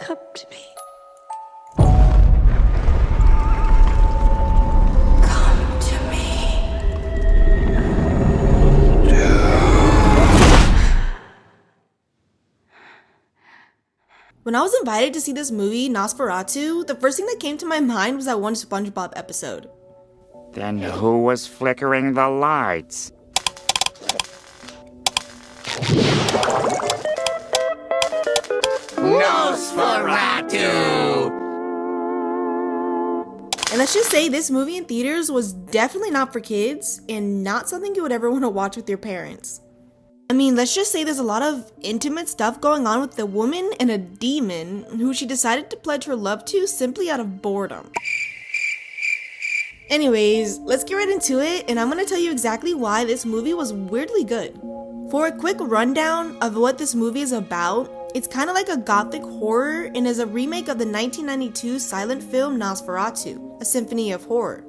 Come to me. Come to me. When I was invited to see this movie, Nosferatu, the first thing that came to my mind was that one SpongeBob episode. Then who was flickering the lights? Nosferatu! And let's just say this movie in theaters was definitely not for kids and not something you would ever want to watch with your parents. I mean, let's just say there's a lot of intimate stuff going on with the woman and a demon who she decided to pledge her love to simply out of boredom. Anyways, let's get right into it, and I'm going to tell you exactly why this movie was weirdly good. For a quick rundown of what this movie is about, it's kind of like a gothic horror and is a remake of the 1992 silent film Nosferatu, a symphony of horror.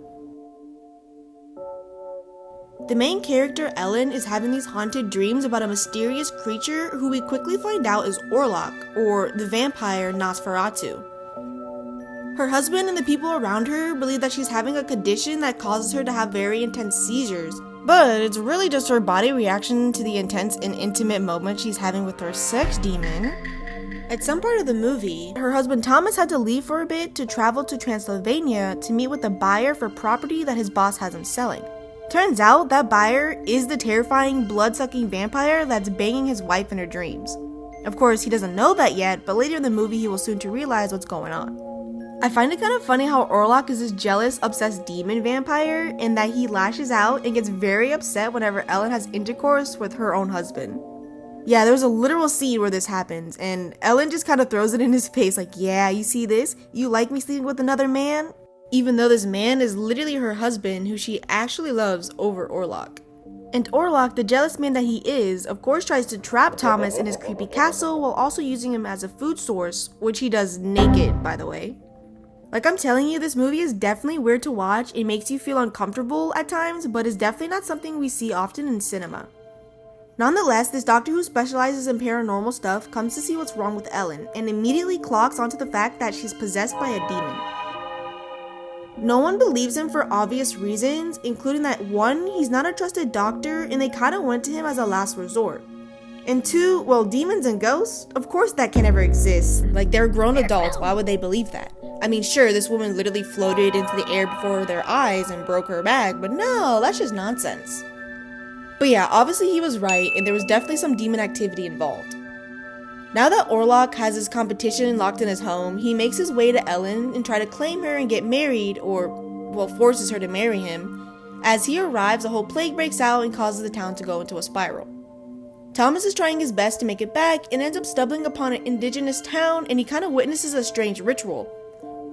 The main character, Ellen, is having these haunted dreams about a mysterious creature who we quickly find out is Orlok, or the vampire Nosferatu. Her husband and the people around her believe that she's having a condition that causes her to have very intense seizures, but it's really just her body reaction to the intense and intimate moment she's having with her sex demon. At some part of the movie, her husband Thomas had to leave for a bit to travel to Transylvania to meet with a buyer for property that his boss has him selling. Turns out that buyer is the terrifying blood-sucking vampire that's banging his wife in her dreams. Of course, he doesn't know that yet, but later in the movie he will soon to realize what's going on. I find it kind of funny how Orlok is this jealous, obsessed demon vampire and that he lashes out and gets very upset whenever Ellen has intercourse with her own husband. Yeah, there's a literal scene where this happens, and Ellen just kind of throws it in his face like, yeah, you see this? You like me sleeping with another man? Even though this man is literally her husband who she actually loves over Orlok. And Orlok, the jealous man that he is, of course tries to trap Thomas in his creepy castle while also using him as a food source, which he does naked, by the way. Like I'm telling you, this movie is definitely weird to watch. It makes you feel uncomfortable at times, but is definitely not something we see often in cinema. Nonetheless, this doctor who specializes in paranormal stuff comes to see what's wrong with Ellen and immediately clocks onto the fact that she's possessed by a demon. No one believes him for obvious reasons, including that 1, he's not a trusted doctor and they kind of went to him as a last resort. And 2, well, demons and ghosts? Of course that can never exist. Like, they're grown adults, why would they believe that? I mean, sure, this woman literally floated into the air before their eyes and broke her back, but no, that's just nonsense. But yeah, obviously he was right, and there was definitely some demon activity involved. Now that Orlok has his competition locked in his home, he makes his way to Ellen and try to claim her and get married, or, well, forces her to marry him. As he arrives, a whole plague breaks out and causes the town to go into a spiral. Thomas is trying his best to make it back and ends up stumbling upon an indigenous town, and he kind of witnesses a strange ritual.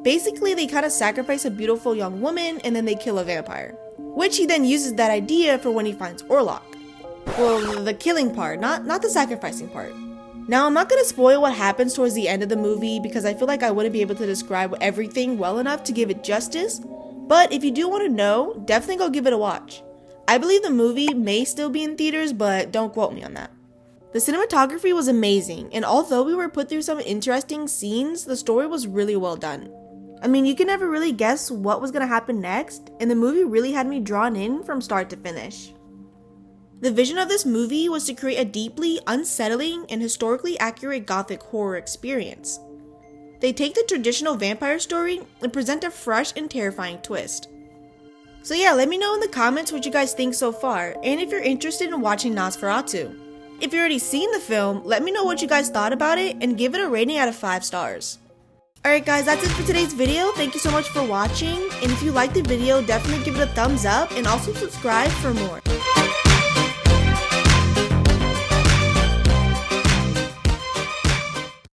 Basically, they kind of sacrifice a beautiful young woman and then they kill a vampire. Which he then uses that idea for when he finds Orlok. Well, the killing part, not the sacrificing part. Now, I'm not going to spoil what happens towards the end of the movie because I feel like I wouldn't be able to describe everything well enough to give it justice. But if you do want to know, definitely go give it a watch. I believe the movie may still be in theaters, but don't quote me on that. The cinematography was amazing, and although we were put through some interesting scenes, the story was really well done. I mean, you can never really guess what was going to happen next, and the movie really had me drawn in from start to finish. The vision of this movie was to create a deeply unsettling and historically accurate gothic horror experience. They take the traditional vampire story and present a fresh and terrifying twist. So yeah, let me know in the comments what you guys think so far, and if you're interested in watching Nosferatu. If you've already seen the film, let me know what you guys thought about it and give it a rating out of 5 stars. Alright guys, that's it for today's video. Thank you so much for watching, and if you liked the video, definitely give it a thumbs up and also subscribe for more.